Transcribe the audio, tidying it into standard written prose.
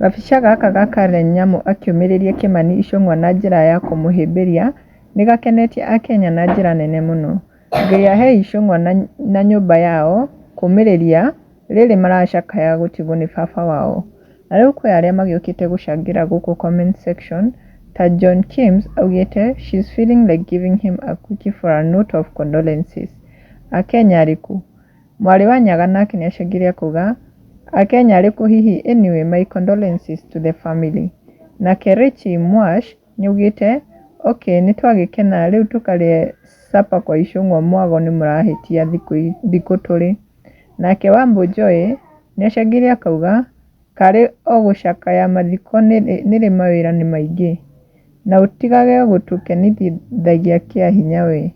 Gabica gaka ga Karen Nyamu akĩũmĩrĩria Kimani Ichung'wa na njĩra ya kũmũhĩmbĩria nĩgakenetie Akenya na njĩra nene mũno. Ngai ahe Ichung'wa na nyũmba yao kũmĩrĩria rĩrĩ maracakaya gũtigwo nĩ baba wao. Na rĩu kwĩ arĩa magĩũkĩte gũcangĩra gũkũ comment section ta John Kims augĩte she's feeling like giving him a quickie for a note of condolences. Akenya arĩkũ? Mwarĩ wa Nyaga nake nĩacangĩre akauga Akenya arĩkũ hihi anyway my condolences to the family. Nake Richie Mwash nĩaugĩte okay nĩtwagĩkena rĩu tũkarĩe supper kwa Ichung'wa mwago nĩmũrahĩtia thikũ tũrĩ. Nake Wambũ Joy nĩacangĩre akauga karĩ o gũcakaya mathiko nĩrĩ mawĩra nĩ maingĩ na ũtigage gũtũkenithagia kĩa hinya we.